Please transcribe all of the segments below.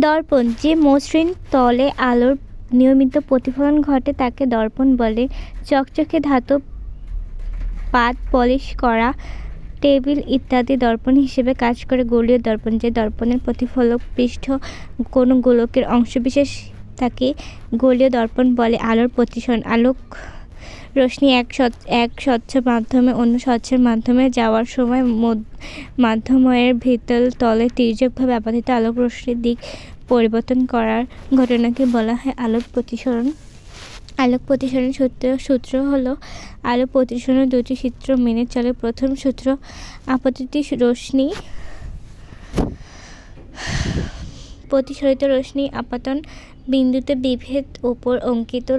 দর্পণ, যে মসৃণ তলে আলোর নিয়মিত প্রতিফলন ঘটে তাকে দর্পণ বলে। চকচকে ধাতব পাত, পলিশ করা টেবিল ইত্যাদি দর্পণ হিসেবে কাজ করে। গোলীয় দর্পণ, যে দর্পণের প্রতিফলক পৃষ্ঠ কোনো গোলকের অংশবিশেষ তাকে গোলীয় দর্পণ বলে। আলোর প্রতিসরণ, আলোক রশ্মি এক স্বচ্ছ মাধ্যমে অন্য স্বচ্ছের মাধ্যমে যাওয়ার সময় মাধ্যমের ভিতর তলে তির্যকভাবে আপাতিত আলোক রশ্মির দিক পরিবর্তন করার ঘটনাকে বলা হয় আলোক প্রতিসরণ। আলোক প্রতিসরণের সূত্র হলো আলোক প্রতিসরণের দুটি সূত্র মেনে চলে। প্রথম সূত্র, আপতিত রশ্মি প্রতিসরিত রশ্মি আপাতন বিন্দুতে বিভেদ উপর অঙ্কিত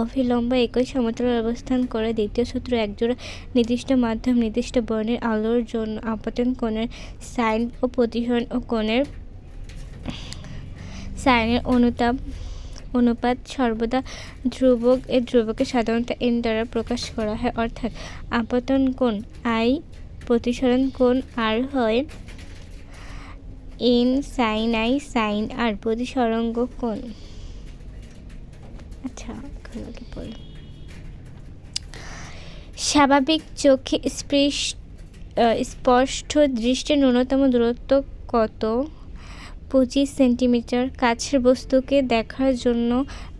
অভিলম্ব একই সমতলে অবস্থান করে। দ্বিতীয় সূত্র, একজোড়া নির্দিষ্ট মাধ্যম নির্দিষ্ট বর্ণের আলোর জন্য আপতন কোণের সাইন ও প্রতিসরণ ও কোণের সাইনের অনুপাত সর্বদা ধ্রুবক। এর ধ্রুবকে সাধারণত n দ্বারা প্রকাশ করা হয়, অর্থাৎ আপতন কোণ I, প্রতিসরণ কোণ R হয় n sin I sin R, প্রতিসরাঙ্ক কোণ। আচ্ছা, স্বাভাবিক চোখে স্পষ্ট দৃষ্টির ন্যূনতম দূরত্ব কত? 25 সেন্টিমিটার। কাছের বস্তুকে দেখার জন্য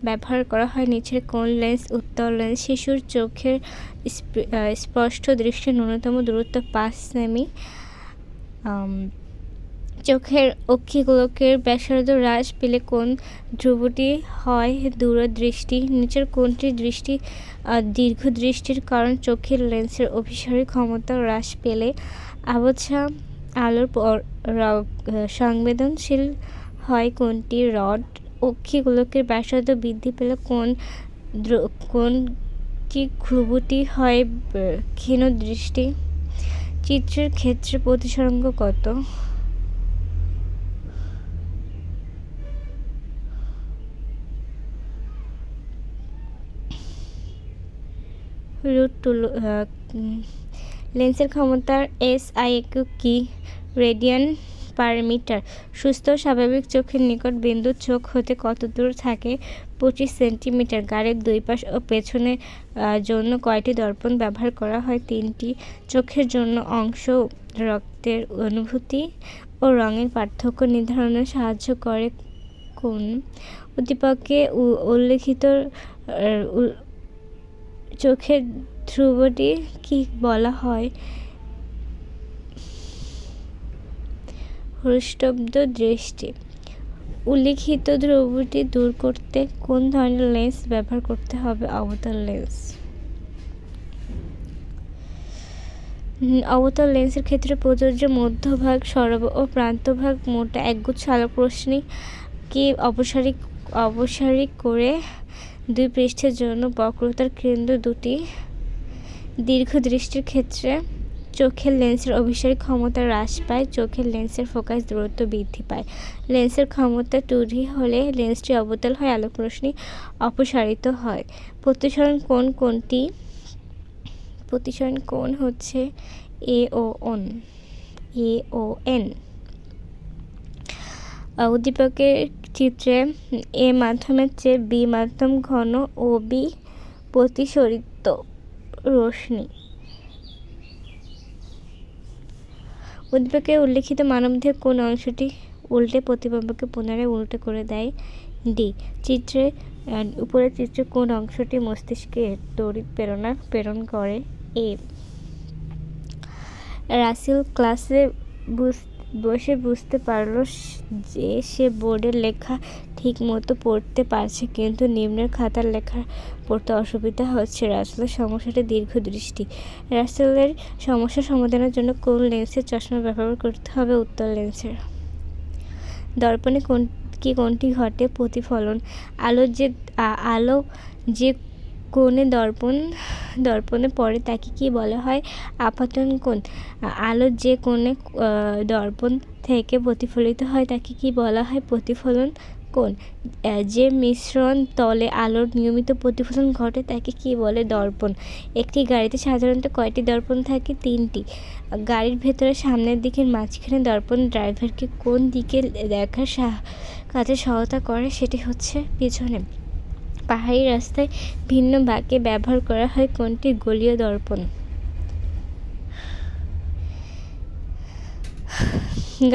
ব্যবহার করা হয় নিচের কোন লেন্স? উত্তর লেন্স। শিশুর চোখের স্পষ্ট দৃষ্টির ন্যূনতম দূরত্ব 5 সেমি। চোখের অক্ষিগোলকের ব্যাসার্ধ হ্রাস পেলে কোন ধ্রুবটি হয় দূরদৃষ্টি? নিচের কোনটি দীর্ঘদৃষ্টির কারণ? চোখের লেন্সের অভিসারী ক্ষমতা হ্রাস পেলে। আবছা আলোর সংবেদনশীল হয় কোনটি? রড। অক্ষিগোলকের ব্যাসার্ধ বৃদ্ধি পেলে কোনটি ধ্রুবটি হয় ক্ষীণদৃষ্টি? চিত্রের ক্ষেত্রে প্রতিসরাঙ্ক কত? লেন্সের ক্ষমতার SI একক কি? Radian per metre. সুস্থ স্বাভাবিক চোখের নিকট বিন্দু চোখ হতে কত দূর থাকে? 25 সেন্টিমিটার। গাড়ির দুই পাশ ও পেছনের জন্য কয়টি দর্পণ ব্যবহার করা হয়? 3টি। চোখের জন্য অংশ রক্তের অনুভূতি ও রঙের পার্থক্য নির্ধারণে সাহায্য করে কোন? উদ্দীপকে উল্লেখিত চোখের ধ্রুবটি কি বলা হয়? হ্রস্বব্দ দৃষ্টি। উল্লেখিত ধ্রুবটি দূর করতে কোন ধরনের লেন্স ব্যবহার করতে হবে? অবতল লেন্স। অবতল লেন্সের ক্ষেত্রে প্রযোজ্য মধ্যভাগ সরব ও প্রান্তভাগ মোটা একগুচ্ছ আলোক রশ্মি কি অপসারী করে দুই পৃষ্ঠের জন্য বক্রতার কেন্দ্র দুটি। দীর্ঘদৃষ্টির ক্ষেত্রে চোখের লেন্সের অভিসারী ক্ষমতা হ্রাস পায়, চোখের লেন্সের ফোকাস দূরত্ব বৃদ্ধি পায়। লেন্সের ক্ষমতা 2D হলে লেন্সটি অবতল হয়, আলোক রশ্মি অপসারিত হয়। প্রতিসরণ কোণ কোনটি? প্রতিসরণ কোণ হচ্ছে AON। উদ্দীপকের চিত্রে A মাধ্যমের চেয়ে B মাধ্যম ঘন ও B প্রতিসরিত রশ্মি। উদ্দীপকে উল্লেখিত মানবদেহের কোন অংশটি উল্টে প্রতিবিম্বকে পুনরায় উল্টো করে দেয়? D। উপরের চিত্রে কোন অংশটি মস্তিষ্কে তড়িৎ প্রেরণ করে? A। রাসেল ক্লাসে বসে বুঝতে পারল যে সে বোর্ডের লেখা ঠিক মতো পড়তে পারছে, কিন্তু নিম্নের খাতার লেখা পড়তে অসুবিধা হচ্ছে। রাসেলের সমস্যাটি দীর্ঘদৃষ্টি। রাসেলের সমস্যা সমাধানের জন্য কোন লেন্সের চশমা ব্যবহার করতে হবে? উত্তর লেন্সের। দর্পণে কোনটি ঘটে? প্রতিফলন। আলো যে কোণে দর্পণে পড়ে তাকে কি বলা হয়? আপতন কোণ। আলো যে কোণে দর্পণ থেকে প্রতিফলিত হয় তাকে কি বলা হয়? প্রতিফলন কোণ। যে মিশ্রণ তলে আলোর নিয়মিত প্রতিফলন ঘটে তাকে কি বলে? দর্পণ। একটি গাড়িতে সাধারণত কয়টি দর্পণ থাকে? 3টি। গাড়ির ভেতরে সামনের দিকের মাঝখানে দর্পণ ড্রাইভারকে কোন দিকে দেখার কাজে সহায়তা করে? সেটি হচ্ছে পিছনে। পাহাড়ি রাস্তায় ভিন্ন বাঁকে ব্যবহার করা হয় কোনটি? গোলীয় দর্পণ।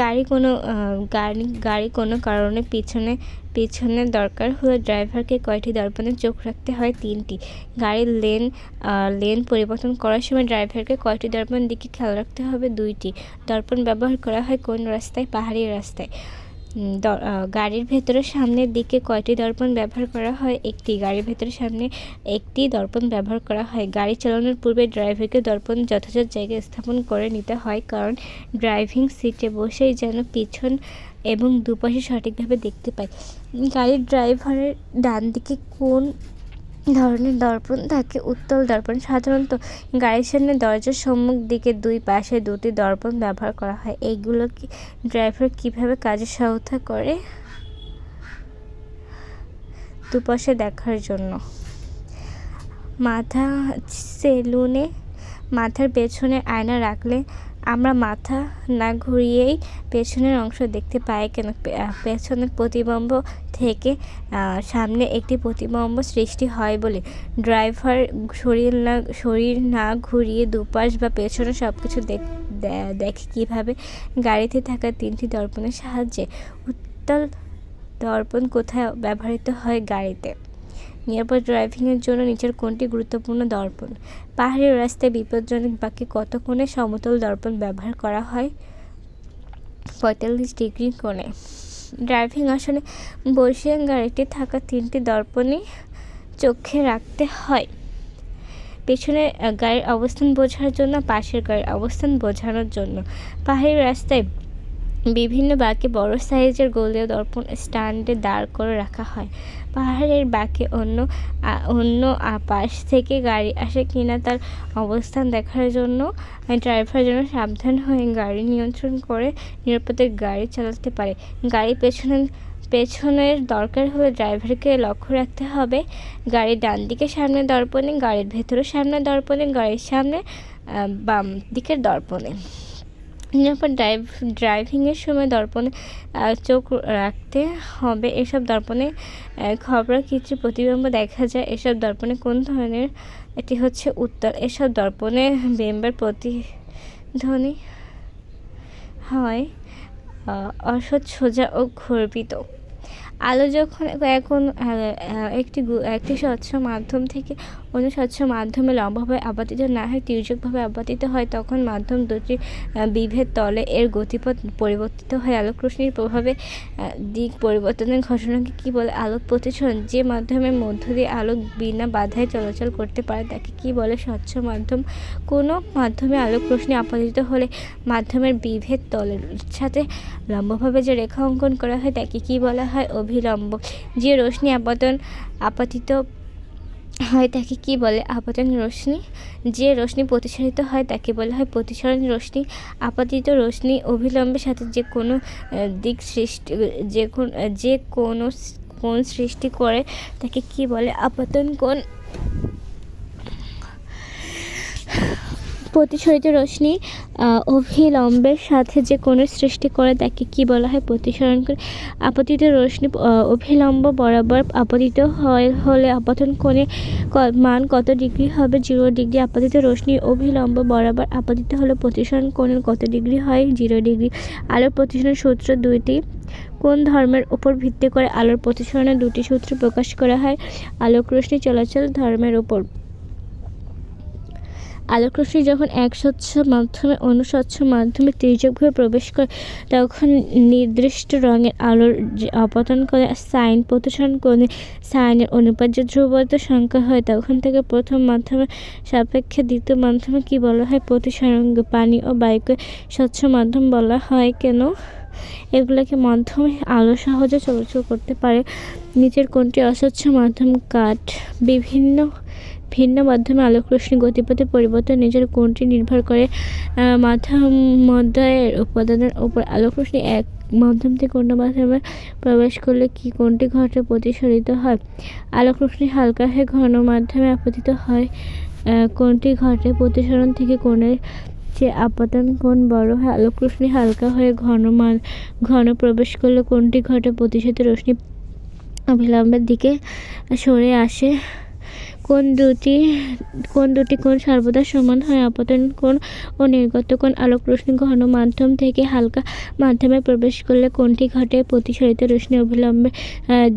গাড়ি কোনো কারণে পিছনে দরকার হলে ড্রাইভারকে কয়টি দর্পণে চোখ রাখতে হয়? 3টি। গাড়ির লেন পরিবর্তন করার সময় ড্রাইভারকে কয়টি দর্পণ দিকে খেয়াল রাখতে হবে? 2টি। দর্পণ ব্যবহার করা হয় কোন রাস্তায়? পাহাড়ি রাস্তায়। গাড়ির ভেতরে সামনের দিকে কয়টি দর্পণ ব্যবহার করা হয়? 1টি। গাড়ির ভেতরে সামনে 1টি দর্পণ ব্যবহার করা হয়। গাড়ি চালানোর পূর্বে ড্রাইভারকে দর্পণ যথাযথ জায়গায় স্থাপন করে নিতে হয়, কারণ ড্রাইভিং সিটে বসেই যেন পিছন এবং দুপাশে সঠিকভাবে দেখতে পায়। গাড়ির ড্রাইভারের ডান দিকে কোন ধরনের দর্পণ থাকে? উত্তল দর্পণ। সাধারণত গাড়ির সামনে দরজার সম্মুখ দিকে দুই পাশে 2টি দর্পণ ব্যবহার করা হয়। এইগুলো ড্রাইভার কিভাবে কাজে সহায়তা করে? দুপাশে দেখার জন্য। সেলুনে মাথার পেছনে আয়না রাখলে আমরা মাথা না ঘুরিয়েই পেছনের অংশ দেখতে পাই কেন? পেছনের প্রতিবিম্ব থেকে সামনে একটি প্রতিবিম্ব সৃষ্টি হয় বলে। ড্রাইভার শরীর না ঘুরিয়ে দুপাশ বা পেছনে সবকিছু দেখে কিভাবে? গাড়িতে থাকা 3টি দর্পণের সাহায্যে। উত্তল দর্পণ কোথায় ব্যবহৃত হয়? গাড়িতে। নিরাপদ ড্রাইভিংয়ের জন্য নিচের কোনটি গুরুত্বপূর্ণ? দর্পণ। পাহাড়ি রাস্তায় বিপজ্জনক বাঁকে কত কোণে সমতল দর্পণ ব্যবহার করা হয়? 45 ডিগ্রি কোণে। ড্রাইভিং আসনে বসে গাড়িতে থাকা 3টি দর্পণই চোখে রাখতে হয়। পেছনের গাড়ির অবস্থান বোঝার জন্য, পাশের গাড়ির অবস্থান বোঝানোর জন্য। পাহাড়ি রাস্তায় বিভিন্ন বাঁকে বড় সাইজের গোলীয় দর্পণ স্ট্যান্ডে দাঁড় করে রাখা হয়। পাহাড়ের বাঁকে অন্য পাশ থেকে গাড়ি আসে কিনা তার অবস্থান দেখার জন্য ড্রাইভার যেন সাবধান হয়ে গাড়ি নিয়ন্ত্রণ করে নিরাপদে গাড়ি চালাতে পারে। গাড়ি পেছনের দরকার হলে ড্রাইভারকে লক্ষ্য রাখতে হবে গাড়ির ডান দিকে সামনের দর্পণে, গাড়ির ভেতরে সামনের দর্পণে, গাড়ির সামনে বাম দিকের দর্পণে। নিরাপদ ড্রাইভিংয়ের সময় দর্পণে চোখ রাখতে হবে। এসব দর্পণে খবরাকৃতির প্রতিবিম্ব দেখা যায়। এসব দর্পণে কোন ধরনের? এটি হচ্ছে উত্তল। এসব দর্পণে বিম্বের প্রতিধ্বনি হয় সোজা ও ঘর্পিত। আলো যখন একটি স্বচ্ছ মাধ্যম থেকে অন্য স্বচ্ছ মাধ্যমে লম্বভাবে আপতিত না হয়, তির্যকভাবে আপতিত হয়, তখন মাধ্যম দুটি বিভেদ তলে এর গতিপথ পরিবর্তিত হয়। আলোক রশ্মির প্রভাবে দিক পরিবর্তনের ঘটনাকে কি বলে? আলোক প্রতিসরণ। যে মাধ্যমের মধ্য দিয়ে আলোক বিনা বাধায় চলাচল করতে পারে তাকে কি বলে? স্বচ্ছ মাধ্যম। কোনো মাধ্যমে আলোক রশ্মি আপতিত হলে মাধ্যমের বিভেদ তলের সাথে লম্বভাবে যে রেখা অঙ্কন করা হয় তাকে কি বলা হয়? অভিলম্ব। যে রশ্মি আপতিত হয় তাকে কি বলে? আপতন রশ্মি। যে রশ্মি প্রতিসরিত হয় তাকে বলা হয় প্রতিসরণ রশ্মি। আপতিত রশ্মি অভিলম্বের সাথে যে কোনো কোণ সৃষ্টি করে তাকে কি বলে? আপতন কোণ। প্রতিসরিত রশ্মি অভিলম্বের সাথে যে কোণের সৃষ্টি করে তাকে কি বলা হয়? প্রতিসরণ কোণ। আপতিত রশ্মি অভিলম্ব বরাবর আপতিত হলে আপতন কোণের মান কত ডিগ্রি হবে? 0 ডিগ্রি। আপতিত রশ্মি অভিলম্ব বরাবর আপতিত হলে প্রতিসরণ কোণের কত ডিগ্রি হয়? 0 ডিগ্রি। আলোর প্রতিসরণ সূত্র 2টি। কোন ধর্মের উপর ভিত্তি করে আলোর প্রতিসরণের 2টি সূত্র প্রকাশ করা হয়? আলোক রশ্মি চলাচল ধর্মের উপর। আলোক রশ্মি যখন এক স্বচ্ছ মাধ্যমে অন্য স্বচ্ছ মাধ্যমে তির্যকভাবে প্রবেশ করে তখন নির্দিষ্ট রঙের আলোর যে আপতন করে সাইন প্রতিসরণ কোণে সাইনের অনুপাত যে ধ্রুবক সংখ্যা হয় তখন থেকে প্রথম মাধ্যমের সাপেক্ষে দ্বিতীয় মাধ্যমে কি বলা হয়? প্রতিসরণ। পানি ও বায়ুকে স্বচ্ছ মাধ্যম বলা হয় কেন? এগুলোকে মাধ্যমে আলো সহজে চলাচল করতে পারে। নিচের কোনটি অস্বচ্ছ মাধ্যম? কাঠ। ভিন্ন মাধ্যমে আলোক রশ্মি গতিপথের পরিবর্তন নিচের কোনটি নির্ভর করে? মাধ্যমের উপাদানের উপর। আলোক রশ্মি মাধ্যম থেকে অন্য মাধ্যমে প্রবেশ করলে কি কোনটি ঘটে প্রতিসরিত হয়? আলোক রশ্মি হালকা হয়ে ঘন মাধ্যমে আপতিত হয় কোনটি ঘটে প্রতিসরণ থেকে কোণের যে আপতন কোণ বড় হয়? আলোক রশ্মি হালকা হয়ে ঘন প্রবেশ করলে কোনটি ঘটে প্রতিসরিত রশ্মি অবিলম্বের দিকে সরে আসে? কোন দুটি কোণ সর্বদা সমান হয়? আপতন কোণ ও নির্গত কোণ। আলোক রশ্মি ঘন মাধ্যম থেকে হালকা মাধ্যমে প্রবেশ করলে কোনটি ঘটে প্রতিসরিত রশ্মি অবিলম্বের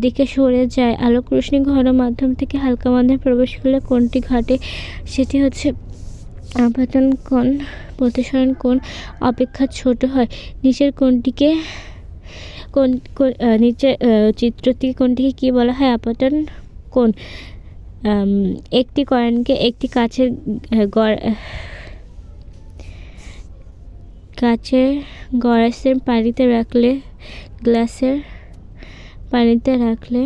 দিকে সরে যায়? আলোক রশ্মি ঘন মাধ্যম থেকে হালকা মাধ্যমে প্রবেশ করলে কোনটি ঘটে? সেটি হচ্ছে আপতন কোণ। প্রতিসরণ কোণ অপেক্ষা ছোট হয়। নিচের কোণটিকে নিচের চিত্রটি কোণটিকে কি বলা হয়? আপতন কোণ। একটি কয়েনকে একটি কাচের গ্লাসের পানিতে রাখলে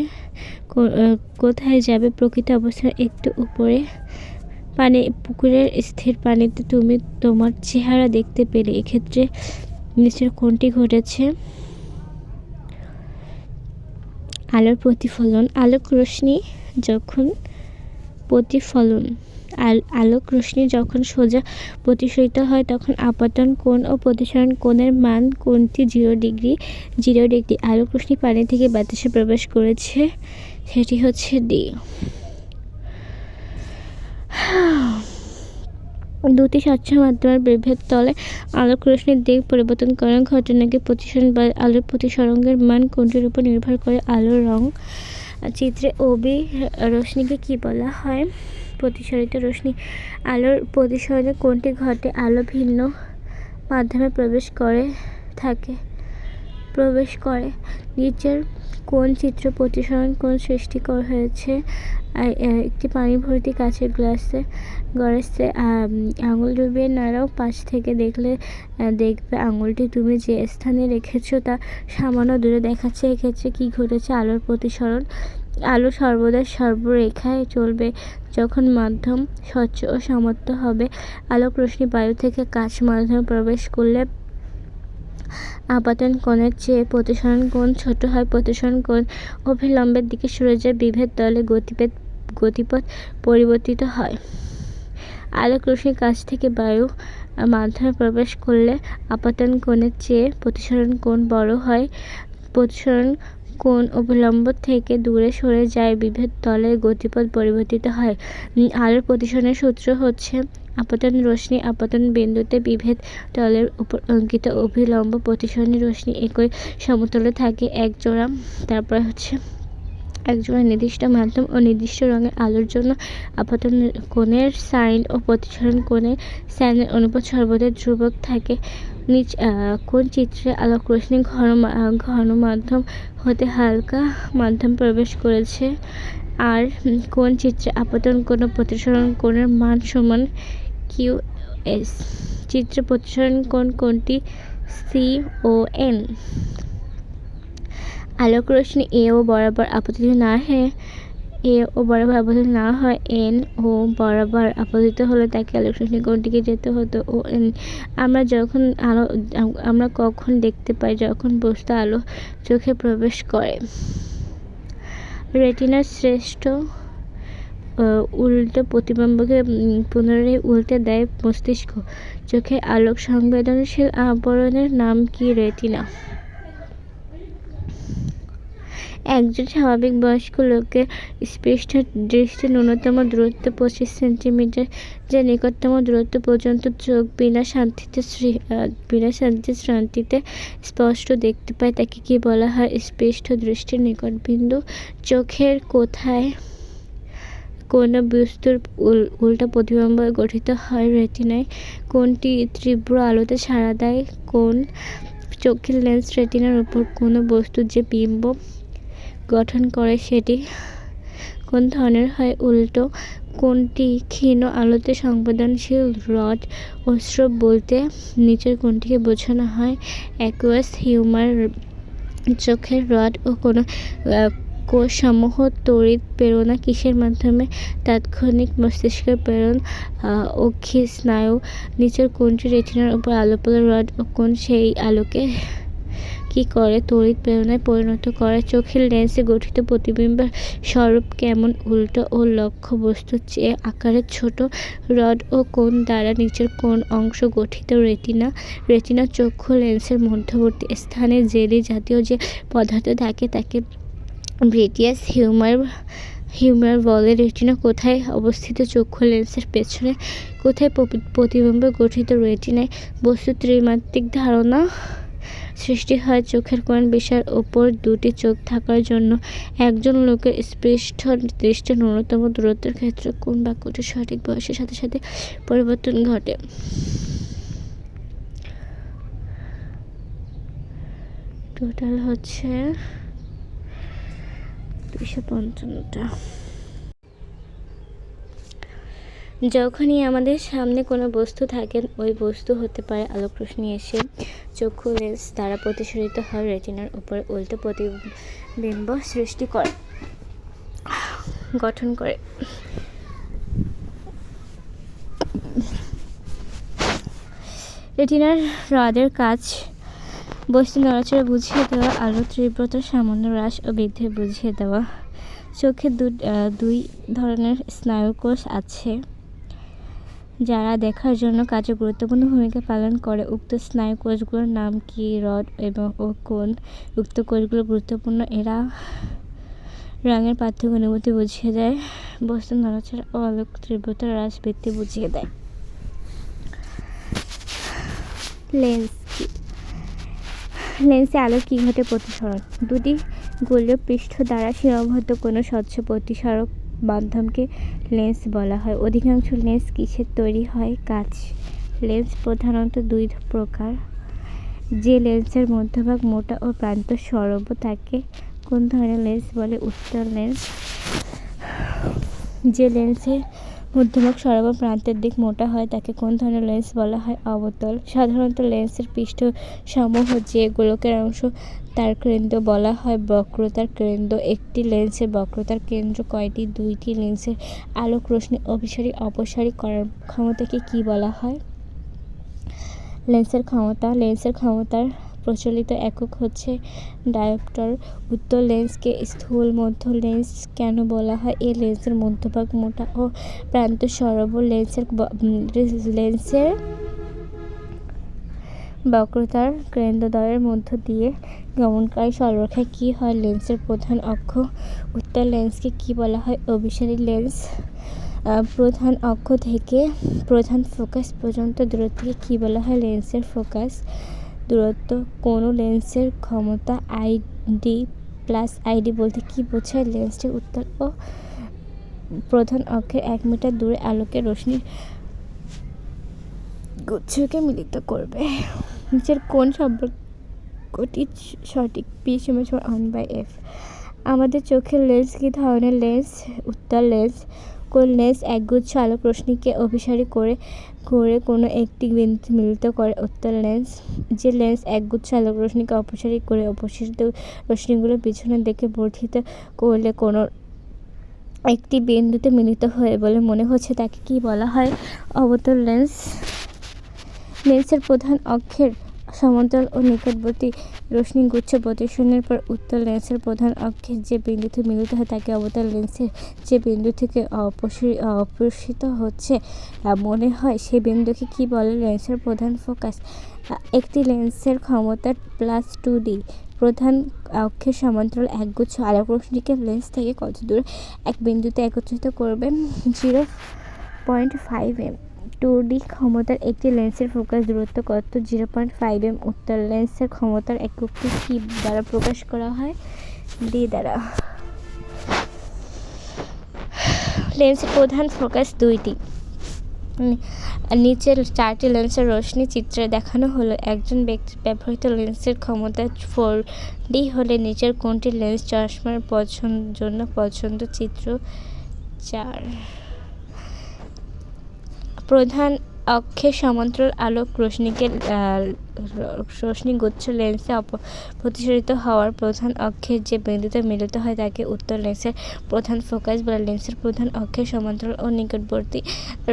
কোথায় যাবে? প্রকৃত অবস্থায় একটু উপরে। পুকুরের স্থির পানিতে তুমি তোমার চেহারা দেখতে পেলে। এক্ষেত্রে নিচের কোনটি ঘটেছে? আলোর প্রতিফলন। আলোক রশ্মি যখন সোজা প্রতিসরিত হয় তখন আপতন কোণ ও প্রতিসরণ কোণের মান কোনটি 0 ডিগ্রি। আলোক রশ্মি পানি থেকে বাতাসে প্রবেশ করেছে, সেটি হচ্ছে ডি। দুটি স্বচ্ছ মাধ্যমের বিভেদ তলে আলোক রশ্মির দিক পরিবর্তন করার ঘটনাকে প্রতিসরণ বা আলোর প্রতিসরণের মান কোনটির উপর নির্ভর করে? আলোর রং। চিত্রে ওবি রশ্মিকে কি বলা হয়? প্রতিসরিত রশ্মি। আলোর প্রতিসরণে কোনটি ঘটে? আলো ভিন্ন মাধ্যমে প্রবেশ করে। নিচের কোন চিত্র প্রতিসরণ কোণ সৃষ্টি হয়েছে? একটি পানি ভর্তি কাচের গ্লাসে আঙুল ডুবিয়ে নাড়াও। পাশ থেকে দেখবে আঙুলটি তুমি যে স্থানে রেখেছো তা সামান্য দূরে দেখাচ্ছে। এক্ষেত্রে কি ঘটেছে? আলোর প্রতিসরণ। আলো সর্বদা সর্বরেখায় চলবে যখন মাধ্যম স্বচ্ছ ও সমত্ব হবে। আলোক রশ্মি বায়ু থেকে কাচ মাধ্যমে প্রবেশ করলে আপতন কোণের চেয়ে প্রতিসরণ কোণ ছোট হয়। প্রতিসরণ কোণ অভিলম্বের দিকে সরে যায়। বিভেদ তলে গতিপথ পরিবর্তিত হয়। আলোক রশ্মি কাছ থেকে বায়ু মাধ্যমে প্রবেশ করলে আপতন কোণের চেয়ে প্রতিসরণ কোণ বড় হয়। প্রতিসরণ কোণ অভিলম্ব থেকে দূরে সরে যায়। বিভেদ তলে গতিপথ পরিবর্তিত হয়। আলোর প্রতিসরণের সূত্র হচ্ছে আপতন রশ্মি আপতন বিন্দুতে বিভেদ তলের উপর অঙ্কিত অভিলম্ব প্রতিসরণী রশ্মি একই সমতলে থাকে একজোড়া। তারপর হচ্ছে একজোড়া নির্দিষ্ট মাধ্যম ও নির্দিষ্ট রঙের আলোর জন্য আপতন কোণের সাইন ও প্রতিসরণ কোণের সাইনের অনুপাত সর্বদা ধ্রুবক থাকে। কোন চিত্রে আলোক রশ্মি ঘন মাধ্যম হতে হালকা মাধ্যম প্রবেশ করেছে? আর কোন চিত্রে আপতন কোণ ও প্রতিসরণ কোণের মান সমান QS? চিত্রে প্রতিসরণ কোণ কোনটি? CON। আলোক রশ্মি এ ও বরাবর আপতিত না হয় N ও বরাবর আপতিত হলে তাকে আলোক রশ্মি কোণটিকে যেতে হতো ON। আমরা কখন দেখতে পাই? যখন বস্তু আলো চোখে প্রবেশ করে। রেটিনার শ্রেষ্ঠ উল্টো প্রতিবিম্বকে পুনরায় উল্টে দেয় মস্তিষ্ক। চোখের আলোক সংবেদনশীল আবরণের নাম কি? রেটিনা। একজন স্বাভাবিক বয়স্ক লোকের স্পষ্ট দৃষ্টির ন্যূনতম দূরত্ব 25 সেন্টিমিটার, যা নিকটতম দূরত্ব পর্যন্ত চোখ বিনা শ্রান্তিতে স্পষ্ট দেখতে পায় তাকে কি বলা হয়? স্পষ্ট দৃষ্টির নিকট বিন্দু। চোখের কোথায় কোন বস্তুর উল্টা প্রতিবিম্ব গঠিত হয়? রেটিনায়। কোনটি তীব্র আলোতে সাড়া দেয়? কোন চোখের লেন্স রেটিনার উপর কোনো বস্তুর যে বিম্ব গঠন করে সেটি কোন ধরনের হয়? উল্টো। কোনটি ক্ষীণ আলোতে সংবেদনশীল? রড। অশ্রব বলতে নিচের কোনটিকে বোঝানো হয়? Aqueous humour. চোখের রড ও কোনো কোষসমূহ তড়িৎ প্রেরণা কিসের মাধ্যমে? তাৎক্ষণিক মস্তিষ্কের প্রেরণ অক্ষি স্নায়ু। নিচের কোনটি রেটিনার উপর আলো পড়লে রড ও কোণ সেই আলোকে কি করে তড়িৎ প্রেরণায় পরিণত করে। চোখের লেন্সে গঠিত প্রতিবিম্বের স্বরূপ কেমন? উল্টো ও লক্ষ্যবস্তুর চেয়ে আকারে ছোট। রড ও কোণ দ্বারা নিচের কোন অংশ গঠিত? রেটিনা চক্ষু লেন্সের মধ্যবর্তী স্থানে জেলি জাতীয় যে পদার্থ থাকে তাকে ভিট্রিয়াস হিউমার বলে। রেটিনা কোথায় অবস্থিত? চক্ষু লেন্সের পেছনে। কোথায় প্রতিবিম্ব গঠিত? রেটিনায়। বস্তু ত্রিমাত্রিক ধারণা সৃষ্টি হয় চোখের কোন বিষয়ের ওপর দুটি চোখ থাকার জন্য? একজন লোকের স্পৃষ্ট দৃষ্টির ন্যূনতম দূরত্বের ক্ষেত্রে কোন বাক্যটির সঠিক বয়সের সাথে সাথে পরিবর্তন ঘটে? টোটাল হচ্ছে 255টা। যখনই আমাদের সামনে কোনো বস্তু থাকে, ওই বস্তু হতে পারে আলোক রশ্মি এসে চক্ষু লেন্স দ্বারা প্রতিসরিত হয় রেটিনার উপরে উল্টো প্রতিবিম্ব সৃষ্টি করে গঠন করে। রেটিনার হ্রদের কাজ বস্তু নড়াচড়া বুঝিয়ে দেওয়া, আলোর তীব্রতার সামান্য হ্রাস ও বৃদ্ধি বুঝিয়ে দেওয়া। চোখে দুই ধরনের স্নায়ুকোষ আছে যারা দেখার জন্য কাজে গুরুত্বপূর্ণ ভূমিকা পালন করে। উক্ত স্নায়ুকোষগুলোর নাম কি? রড ও কোণ। উক্ত কোষগুলো গুরুত্বপূর্ণ, এরা রঙের পার্থক্য অনুভূতি বুঝিয়ে দেয়, বস্তু নড়াচড়া ও আলোক তীব্রতার হ্রাস বৃদ্ধি বুঝিয়ে দেয়। লেন্স কি? লেন্সে আলোর কি ঘটে? প্রতিসরণ। দুটি গোলীয় পৃষ্ঠ দ্বারা সীমাবদ্ধ কোনো স্বচ্ছ প্রতিসারক মাধ্যমকে লেন্স বলা হয়। অধিকাংশ লেন্স কিসের তৈরি হয়? কাঁচ। লেন্স প্রধানত দুই প্রকার। যে লেন্সের মধ্যভাগ মোটা ও প্রান্ত সরব তাকে কোন ধরনের লেন্স বলে? উত্তল লেন্স। যে লেন্সের মধ্যভাগ সরব ও প্রান্তের দিক মোটা হয় তাকে কোন ধরনের লেন্স বলা হয়? অবতল। সাধারণত লেন্সের পৃষ্ঠ সমূহ যে গোলকের অংশ তার কেন্দ্র বলা হয় বক্রতার কেন্দ্র। একটি লেন্সের বক্রতার কেন্দ্র কয়টি? দুইটি। লেন্সের আলোক রশ্মি অভিসারী অপসারী করার ক্ষমতাকে কি বলা হয়? লেন্সের ক্ষমতা। লেন্সের ক্ষমতার প্রচলিত একক হচ্ছে ডায়োপ্টার। উত্তল লেন্সকে স্থূল মধ্য লেন্স কেন বলা হয়? এই লেন্সের মধ্যভাগ মোটা ও প্রান্ত সরব। লেন্সের বক্রতার কেন্দ্রদ্বয়ের মধ্য দিয়ে গমনকারী সরলরেখায় কি হয়? লেন্সের প্রধান অক্ষ। উত্তল লেন্সকে কি বলা হয়? অভিসারী লেন্স। প্রধান অক্ষ থেকে প্রধান ফোকাস পর্যন্ত দূরত্বকে কি বলা হয়? লেন্সের ফোকাস দূরত্ব। কোনো লেন্সের ক্ষমতা ID+ID বলতে কি বোঝায়? লেন্সটি উত্তল ও প্রধান অক্ষের 1 মিটার দূরে আলোকের রশ্মির গুচ্ছকে মিলিত করবে। নিচের কোন সম্পর্কটি সঠিক? P=1/f। আমাদের চোখের লেন্স কি ধরনের লেন্স? উত্তল লেন্স। কোন লেন্স একগুচ্ছ আলোক রশ্মিকে অভিসারী করে কোনো একটি বিন্দুতে মিলিত করে? উত্তল লেন্স। যে লেন্স একগুচ্ছ আলোক রশ্মিকে অপসারী করে অপসারিত রশ্মিগুলো পিছনের দিকে বর্ধিত করলে কোনো একটি বিন্দুতে মিলিত হয় বলে মনে হচ্ছে তাকে কি বলা হয়? অবতল লেন্স। লেন্সের প্রধান অক্ষের সমান্তরাল ও নিকটবর্তী রশ্মিগুচ্ছ প্রতিসরণের পর উত্তল লেন্সের প্রধান অক্ষের যে বিন্দুতে মিলিত হয় তাকে অবতল লেন্সের যে বিন্দু থেকে অপসৃত হচ্ছে মনে হয় সে বিন্দুকে কি বলে? লেন্সের প্রধান ফোকাস। একটি লেন্সের ক্ষমতা +2D। প্রধান অক্ষের সমান্তরাল একগুচ্ছ আলোক রশ্মিকে লেন্স থেকে কত দূরে এক বিন্দুতে একত্রিত করবে? 0.5 m। 2D ক্ষমতার একটি লেন্সের ফোকাস দূরত্ব কত? 0.5 m। উত্তল লেন্সের ক্ষমতার এককটি কি দ্বারা প্রকাশ করা হয়? D দ্বারা। লেন্সের প্রধান ফোকাস দুইটি। নিচের 4টি লেন্সের রশ্মি চিত্রে দেখানো হলো। একজন ব্যক্তির ব্যবহৃত লেন্সের ক্ষমতা 4D হলে নিচের কোনটি লেন্স চশমার জন্য পছন্দ? চিত্র 4। প্রধান অক্ষের সমান্তরাল আলোক রশ্মিগুচ্ছ লেন্সে প্রতিসরিত হওয়ার প্রধান অক্ষের যে বিন্দুতে মিলিত হয় তাকে উত্তল লেন্সের প্রধান ফোকাস বলে। লেন্সের প্রধান অক্ষের সমান্তরাল ও নিকটবর্তী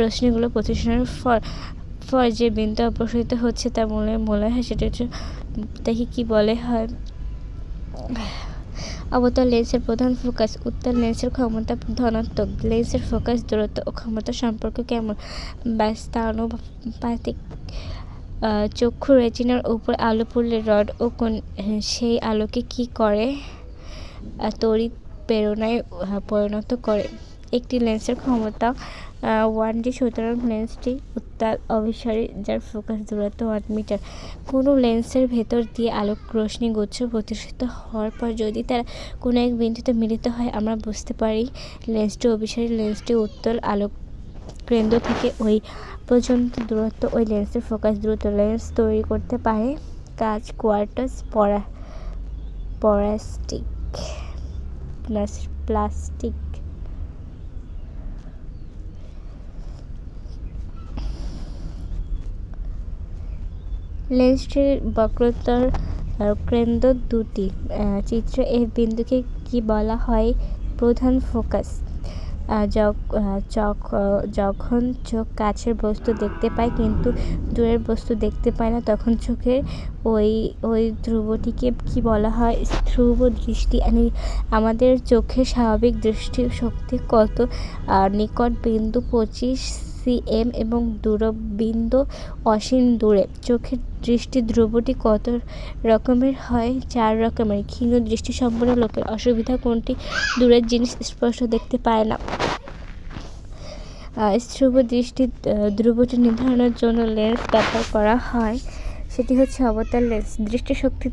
রশ্মিগুলো প্রতিসরণের পর যে বিন্দু অপসারিত হচ্ছে তা মনে হয় সেটা হচ্ছে তাকে কি বলে হয়? অবতল লেন্সের প্রধান ফোকাস। উত্তল লেন্সের ক্ষমতা ধনাত্মক। লেন্সের ফোকাস দূরত্ব ও ক্ষমতা সম্পর্ক কেমন? ব্যস্তানুপাতিক। চক্ষু রেটিনার উপর আলো পড়লে রড ও কোণ সেই আলোকে কি করে? তড়িৎ প্রেরণায় পরিণত করে। একটি লেন্সের ক্ষমতা 1D, সুতরাং লেন্সটি উত্তল অভিসারী যার ফোকাস দূরত্ব 1 মিটার। কোনো লেন্সের ভেতর দিয়ে আলোক রশ্মি গুচ্ছ প্রতিষ্ঠিত হওয়ার পর যদি তারা কোনো এক বিন্দুতে মিলিত হয় আমরা বুঝতে পারি লেন্সটি অভিসারী। লেন্সটি উত্তল। আলোক কেন্দ্র থেকে ওই পর্যন্ত দূরত্ব ওই লেন্সের ফোকাস দূরত্ব। লেন্স তৈরি করতে পারে কাঁচ, কোয়ার্টজ, প্লাস্টিক। লেন্সটির বক্রতার কেন্দ্র দুটি। চিত্রে এই বিন্দুকে কি বলা হয়? প্রধান ফোকাস। যখন চোখ কাছের বস্তু দেখতে পায় কিন্তু দূরের বস্তু দেখতে পায় না তখন চোখের ওই ধ্রুবটিকে কি বলা হয়? ধ্রুব দৃষ্টি। আমাদের চোখের স্বাভাবিক দৃষ্টি শক্তি কত? নিকট বিন্দু 25 cm এবং দূরবিন্দু অসীম দূরে। চোখের দৃষ্টি ধ্রুবটি কত রকমের হয়? 4 রকমের। ক্ষীণ দৃষ্টি সম্পন্ন লোকের অসুবিধা কোনটি? দূরের জিনিস স্পষ্ট দেখতে পায় না। স্থূল দৃষ্টি ধ্রুবটি নির্ধারণের জন্য লেন্স ব্যবহার করা হয়, সেটি হচ্ছে অবতল লেন্স। দৃষ্টিশক্তি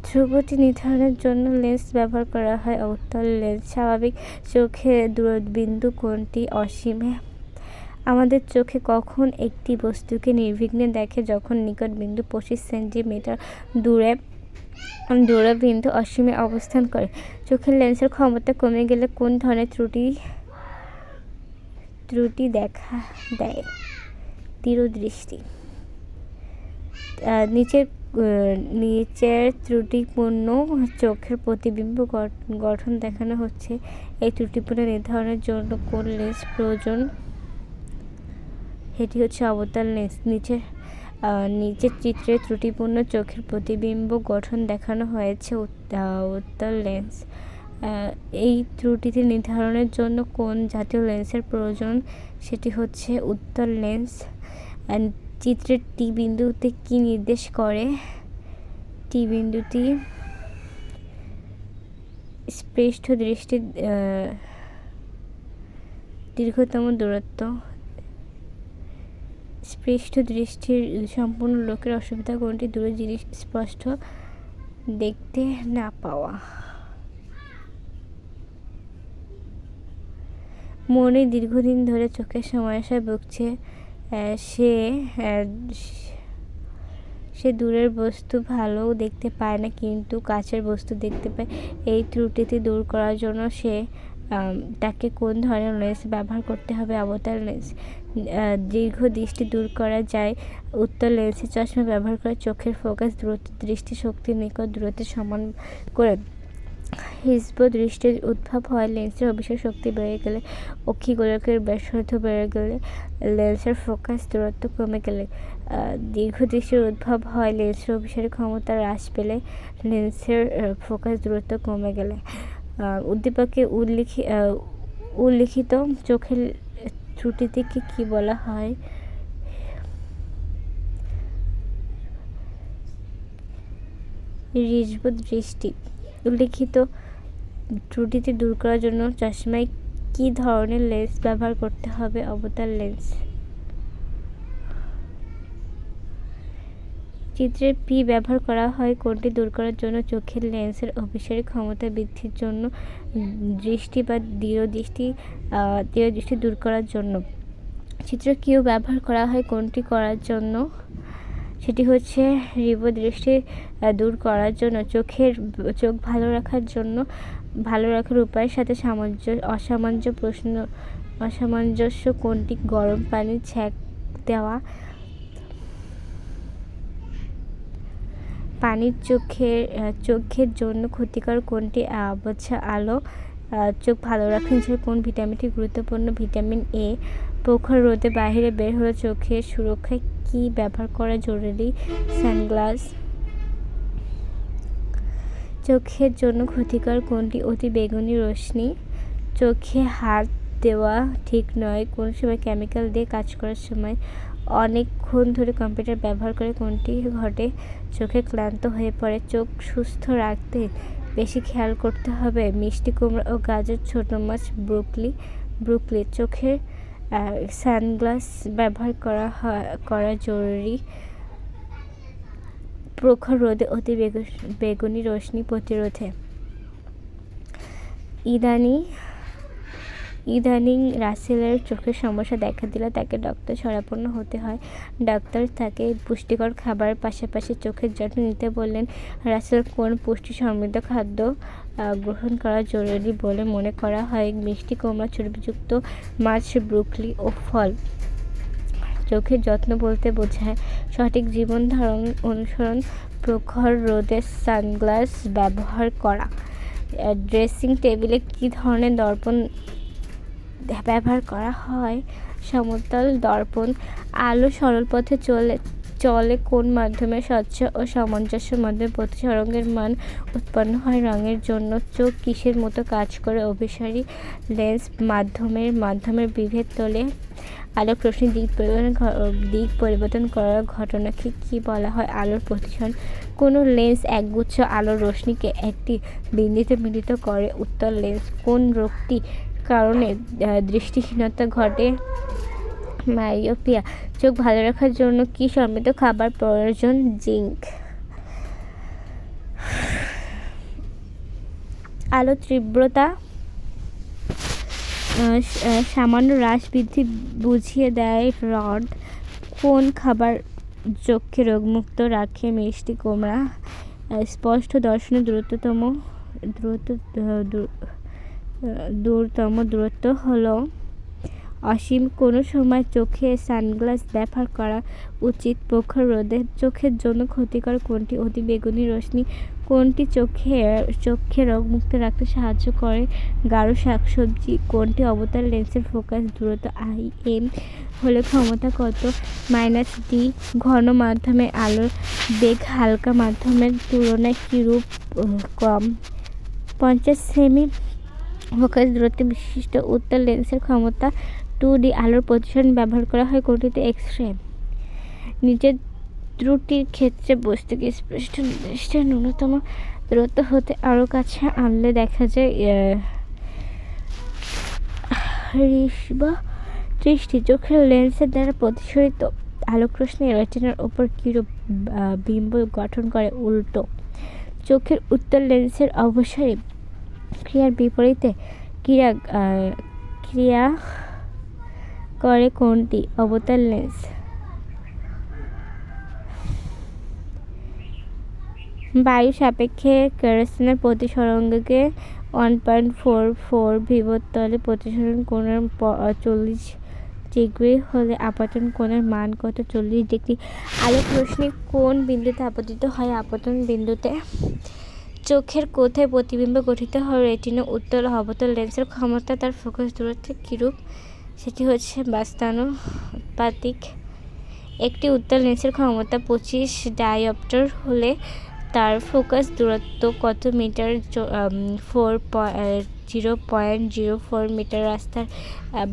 ধ্রুবটি নির্ধারণের জন্য লেন্স ব্যবহার করা হয় উত্তল লেন্স। স্বাভাবিক চোখে দূরবিন্দু কোনটি? অসীমে। আমাদের চোখে কখন একটি বস্তুকে নির্বিঘ্নে দেখে? যখন নিকট বিন্দু 25 সেন্টিমিটার দূরে বিন্দু অসীমে অবস্থান করে। চোখের লেন্সের ক্ষমতা কমে গেলে কোন ধরনের ত্রুটি দেখা দেয়? তীরদৃষ্টি। নিচের ত্রুটিপূর্ণ চোখের প্রতিবিম্ব গঠন দেখানো হচ্ছে। এই ত্রুটিপূর্ণ নির্ধারণের জন্য কোন লেন্স প্রয়োজন? এটি হচ্ছে অবতল লেন্স। নিচের চিত্রে ত্রুটিপূর্ণ চোখের প্রতিবিম্ব গঠন দেখানো হয়েছে উত্তল লেন্স। এই ত্রুটিটি নির্ধারণের জন্য কোন জাতীয় লেন্সের প্রয়োজন? সেটি হচ্ছে উত্তল লেন্স। চিত্রের টি বিন্দুতে কি নির্দেশ করে? টি বিন্দুটি স্পৃষ্ট দৃষ্টির দীর্ঘতম দূরত্ব। স্পৃষ্ট দৃষ্টির সম্পূর্ণ লোকের অসুবিধা কোনটি? দূরের জিনিস স্পষ্ট দেখতে না পাওয়া। মনে দীর্ঘদিন ধরে চোখের সমস্যায় ভুগছে। সে দূরের বস্তু ভালো দেখতে পায় না কিন্তু কাছের বস্তু দেখতে পায়। এই ত্রুটিটি দূর করার জন্য তাকে কোন ধরনের লেন্স ব্যবহার করতে হবে? অবতল লেন্স। দীর্ঘ দৃষ্টি দূর করা যায় উত্তল লেন্সের চশমা ব্যবহার করে। চোখের ফোকাস দূরত্ব দৃষ্টি শক্তির নিকট দূরত্বের সমান করে। হিজব দৃষ্টির উদ্ভব হয় লেন্সের অভিসারী শক্তি বেড়ে গেলে, অক্ষিগোলকের ব্যাসার্ধ বেড়ে গেলে, লেন্সের ফোকাস দূরত্ব কমে গেলে। দীর্ঘ দৃষ্টির উদ্ভব হয় লেন্সের অভিসারী ক্ষমতা হ্রাস পেলে, লেন্সের ফোকাস দূরত্ব কমে গেলে। উদ্দীপকে উল্লিখিত চোখের ত্রুটিটিকে কি বলা হয়? হিজব দৃষ্টি। উল্লিখিত ত্রুটিটি দূর করার জন্য চশমায় কি ধরনের লেন্স ব্যবহার করতে হবে? অবতল লেন্স। চিত্রে পি ব্যবহার করা হয় কোনটি দূর করার জন্য? চোখের লেন্সের অভিসারী ক্ষমতা বৃদ্ধির জন্য, দৃষ্টি বা দৃঢ়দৃষ্টি দূর করার জন্য। চিত্র কিউ ব্যবহার করা হয় কোনটি করার জন্য? সেটি হচ্ছে তীব্র দৃষ্টি দূর করার জন্য। চোখ ভালো রাখার উপায়ের সাথে অসামঞ্জস্য কোনটি? গরম পানির ছ্যাঁক দেওয়া। পানির চোখের জন্য ক্ষতিকর কোনটি? আবছা আলো চোখ ভালো রাখার জন্য কোন ভিটামিনটি গুরুত্বপূর্ণ? Vitamin A. প্রখর রোদে বাইরে বের হলে চোখের সুরক্ষায় কী ব্যবহার করা জরুরি? সানগ্লাস। চোখের জন্য ক্ষতিকর কোনটি? অতি বেগুনি রশ্মি। চোখে হাত দেওয়া ঠিক নয় কোন সময়? কেমিক্যাল দিয়ে কাজ করার সময়। অনেকক্ষণ ধরে কম্পিউটার ব্যবহার করে কোনটি ঘটে? চোখে ক্লান্ত হয়ে পড়ে। চোখ সুস্থ রাখতে বেশি খেয়াল করতে হবে মিষ্টি কুমড়া ও গাজর, ছোট মাছ, ব্রুকলি। চোখের সানগ্লাস ব্যবহার করা জরুরি প্রখর রোদে অতি বেগুনি রশ্মি প্রতিরোধে। ইদানিং রাসেলের চোখের সমস্যা দেখা দিলে তাকে ডক্টর শরণাপন্ন হতে হয়। ডাক্তার তাকে পুষ্টিকর খাবারের পাশাপাশি চোখের যত্ন নিতে বললেন। রাসেল কোন পুষ্টি সমৃদ্ধ খাদ্য গ্রহণ করা জরুরি বলে মনে করা হয়? মিষ্টি কুমড়া, চর্বিযুক্ত মাছ, ব্রুকলি ও ফল। চোখের যত্ন বলতে বোঝায় সঠিক জীবন ধারণ অনুসরণ, প্রখর রোদে সানগ্লাস ব্যবহার করা। ড্রেসিং টেবিলে কী ধরনের দর্পণ ব্যবহার করা হয়? সমতল দর্পণ। আলো সরল পথে চলে কোন মাধ্যমে? স্বচ্ছ ও সামঞ্জস্য মাধ্যমে প্রতিসরণের মান উৎপন্ন হয় রঙের জন্য। চোখ কিসের মতো কাজ করে? অভিসারী লেন্স মাধ্যমে বিভেদ তোলে। আলোক রশ্মির দিক পরিবর্তন করার ঘটনাকে কী বলা হয়? আলোর প্রতিসরণ। কোনো লেন্স একগুচ্ছ আলোর রশ্মিকে একটি বিন্দুতে মিলিত করে? উত্তর লেন্স। কোন রোগটি কারণে দৃষ্টিহীনতা ঘটে? মায়োপিয়া। চোখ ভালো রাখার জন্য কী সমৃদ্ধ খাবার প্রয়োজন? জিঙ্ক। আলো তীব্রতা সামান্য হ্রাস বৃদ্ধি বুঝিয়ে দেয় রড। কোন খাবার চোখকে রোগমুক্ত রাখে? মিষ্টি কুমড়া। স্পষ্ট দর্শনের দূরত্ব হলো অসীম। কোনো সময় চোখে সানগ্লাস ব্যবহার করা উচিত? প্রখর রোদে চোখের জন্য ক্ষতিকর কোনটি? অতি বেগুনি রশ্মি। কোনটি চোখকে রোগমুক্ত রাখতে সাহায্য করে? গাঢ় শাকসবজি। কোনটি অবতল লেন্সের ফোকাস দূরত্ব? IM হলে ক্ষমতা কত? -d। ঘন মাধ্যমে আলোর বেগ হালকা মাধ্যমের তুলনায় কিরূপ কম? 50 সেমি ফোকাস দূরত্ব বিশিষ্ট উত্তল লেন্সের ক্ষমতা 2D। আলোর প্রতিসরণ ব্যবহার করা হয় কোনটিতে? এক্স-রে। নিচের ত্রুটির ক্ষেত্রে বস্তুকে স্পষ্ট নির্দিষ্ট ন্যূনতম দূরত্ব হতে আরও কাছে আনলে দেখা যায় দৃষ্টি। চোখের লেন্সের দ্বারা প্রতিসরিত আলোকরশ্মি রেটিনার ওপর কিরূপ বিম্ব গঠন করে? উল্টো। চোখের উত্তল লেন্সের অবসারী ক্রিয়ার বিপরীতে ক্রিয়া করে কোনটি? অবতল লেন্স। বায়ু সাপেক্ষে কেরোসিনের প্রতিসরণকে 1.44 বিভবতলে প্রতিসরণ কোণের 40 ডিগ্রি হলে আপতন কোণের মান কত? 40 ডিগ্রি। আলোক রশ্মি কোন বিন্দুতে আপতিত হয়? আপতন বিন্দুতে। চোখের কোথায় প্রতিবিম্ব গঠিত হয়? রেটিনা। উত্তর অবতল লেন্সের ক্ষমতা তার ফোকাস দূরত্বে কিরূপ? সেটি হচ্ছে বাস্তানুপাতিক। একটি উত্তল লেন্সের ক্ষমতা 25 ডায়োপ্টার হলে তার ফোকাস দূরত্ব কত মিটার? 0.04 মিটার। রাস্তার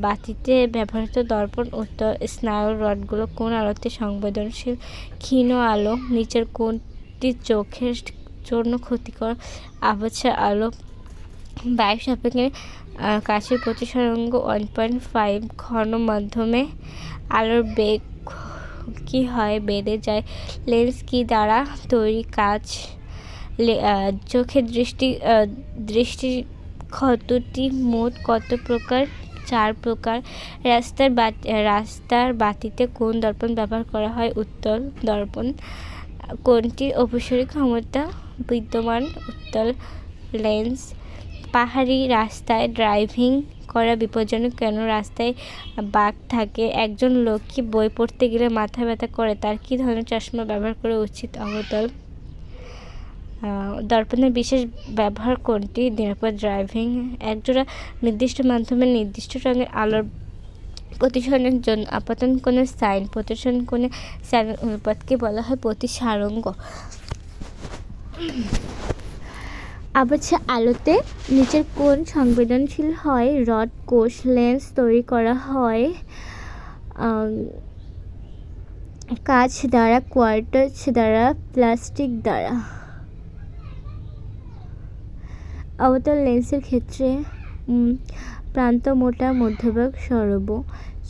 বাতিতে ব্যবহৃত দর্পণ। উত্তর স্নায়ুর রডগুলো। কোন আলোতে সংবেদনশীল? ক্ষীণ আলো। নিচের কোনটি চোখের জন্য ক্ষতিকর? আবছা আলো। বায়ু সাপেক্ষে কাচের প্রতিসরণ 1.5। ঘন মাধ্যমে আলোর বেগ কি হয়? বেড়ে যায়। লেন্স কি দ্বারা তৈরি? কাঁচ। চোখের দৃষ্টি ক্ষতটি মোট কত প্রকার? 4 প্রকার। রাস্তার বাতিতে কোন দর্পণ ব্যবহার করা হয়? উত্তল দর্পণ। কোনটির অপসারী ক্ষমতা বিদ্যমান? উত্তল লেন্স। পাহাড়ি রাস্তায় ড্রাইভিং করা বিপজ্জনক কেন? রাস্তায় বাঁক থাকে। একজন লোক কি বই পড়তে গেলে মাথা ব্যথা করে? তার কী ধরনের চশমা ব্যবহার করা উচিত? অবতল। দর্পণের বিশেষ ব্যবহার কোনটি? নিরাপদ ড্রাইভিং। একজোড়া নির্দিষ্ট মাধ্যমে নির্দিষ্ট রঙের আলোর প্রতিসরণের জন্য আপতন কোণের সাইন, প্রতিসরণ কোণের সাইনের অনুপাতকে বলা হয় প্রতিসারঙ্গ। আবছা আলোতে নিচের কোণ সংবেদনশীল হয়? রড, কোষ, লেন্স তৈরি করা হয় কাঁচ দ্বারা, কোয়ার্টজ দ্বারা, প্লাস্টিক দ্বারা। অবতল লেন্সের ক্ষেত্রে প্রান্ত মোটা, মধ্যভাগ সরব।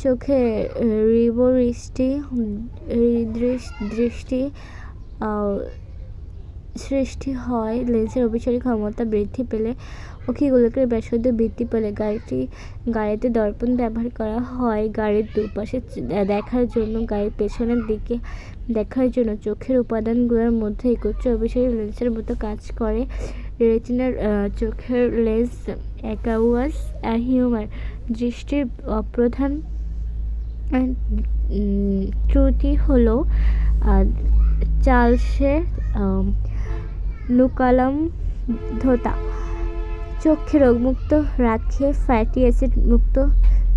চোখে দৃষ্টি সৃষ্টি হয় লেন্সের অভিসারী ক্ষমতা বৃদ্ধি পেলে, অক্ষিগোলকের ব্যাসার্ধ বৃদ্ধি পেলে। গাড়িতে দর্পণ ব্যবহার করা হয় গাড়ির দুপাশে দেখার জন্য, গাড়ির পেছনের দিকে দেখার জন্য। চোখের উপাদানগুলোর মধ্যে একত্রে অভিসারী লেন্সের মতো কাজ করে। রেটিনার চোখের লেন্স অ্যাকুয়াস হিউমার। দৃষ্টির প্রধান ত্রুটি হলো চার্লসের নুকালমধতা। চোখকে রোগমুক্ত রাখে ফ্যাটি অ্যাসিড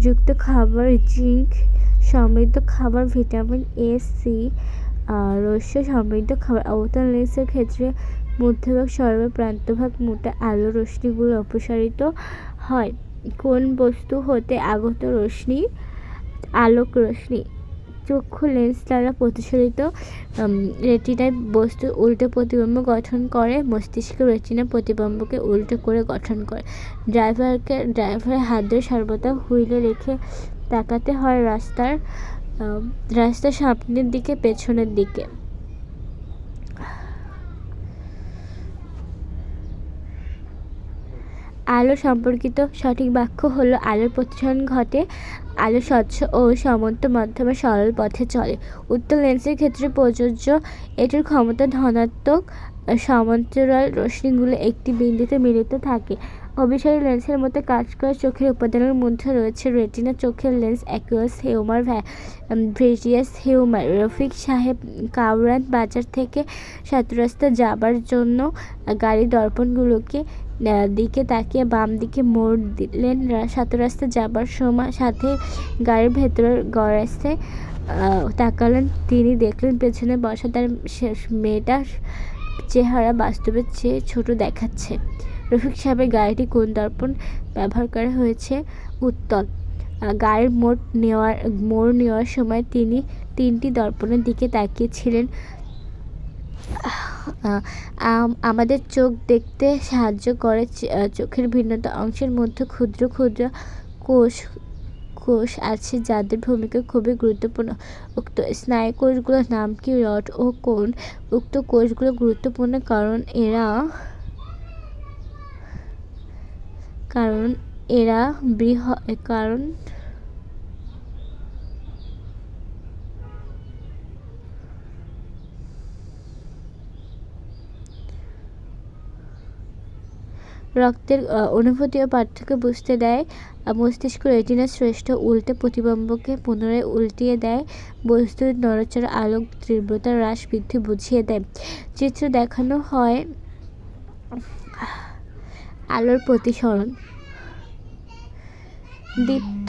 যুক্ত খাবার, জিঙ্ক সমৃদ্ধ খাবার, ভিটামিন এ, সি, রস্য সমৃদ্ধ খাবার। অবতল লেন্সের ক্ষেত্রে মধ্যভাগ সরব, প্রান্তভাগ মোটা। আলো রশ্মিগুলো অপসারিত হয় কোন বস্তু হতে? আগত রশ্মি, আলোক রশ্মি। চক্ষু লেন্স দ্বারা প্রতিসরিত রেটিনায় বস্তুর উল্টো প্রতিবিম্ব গঠন করে। মস্তিষ্ক রেটিনা প্রতিবিম্বকে উল্টো করে গঠন করে। ড্রাইভারের হাত ধরে সর্বদা হুইলে রেখে তাকাতে হয় রাস্তার সামনের দিকে, পেছনের দিকে। আলো সম্পর্কিত সঠিক বাক্য হলো আলোর প্রতিসরণ ঘটে, আলো স্বচ্ছ ও সমন্ত মাধ্যমে সরল পথে চলে। উত্তল লেন্সের ক্ষেত্রে প্রযোজ্য। এটির ক্ষমতা ধনাত্মক। সমান্তরাল রশ্মিগুলো একটি বিন্দুতে মিলিত থাকে। অভিসারী লেন্সের মতো কাজ করে। চোখের উপাদানের মধ্যে রয়েছে রেটিনা, চোখের lens aqueous humour, vitreous humour. Rafiq সাহেব কাউরান বাজার থেকে সাতরাস্তা যাবার জন্য গাড়ির দর্পণগুলোকে দিকে তাকিয়ে বাম দিকে মোড় দিলেন। সাতরাস্তা যাবার সাথে গাড়ির ভেতরের গরাস্তায় তাকালেন। তিনি দেখলেন পেছনে বসা তার মেয়েটার চেহারা বাস্তবের চেয়ে ছোট দেখাচ্ছে। রফিক সাহেবের গাড়িটি কোন দর্পণ ব্যবহার করা হয়েছে? উত্তল। গাড়ির মোড় নেওয়ার সময় তিনি তিনটি দর্পণের দিকে তাকিয়েছিলেন। আমাদের চোখ দেখতে সাহায্য করে চোখের ভিন্নতা অংশের মধ্যে ক্ষুদ্র ক্ষুদ্র কোষ আছে যাদের ভূমিকা খুবই গুরুত্বপূর্ণ। উক্ত স্নায়ুকোষগুলোর নাম কি? রড ও কোন। উক্ত কোষগুলো গুরুত্বপূর্ণ কারণ এরা রক্তের অনুভূতি ও পার্থক্য বুঝতে দেয়। মস্তিষ্ক রেটিনার শ্রেষ্ঠ উল্টে প্রতিবিম্বকে পুনরায় উল্টিয়ে দেয়। বস্তুর নড়াচড়া আলোক তীব্রতা হ্রাস বৃদ্ধি বুঝিয়ে দেয়। চিত্র দেখানো হয় আলোর প্রতিসরণ। দীপ্ত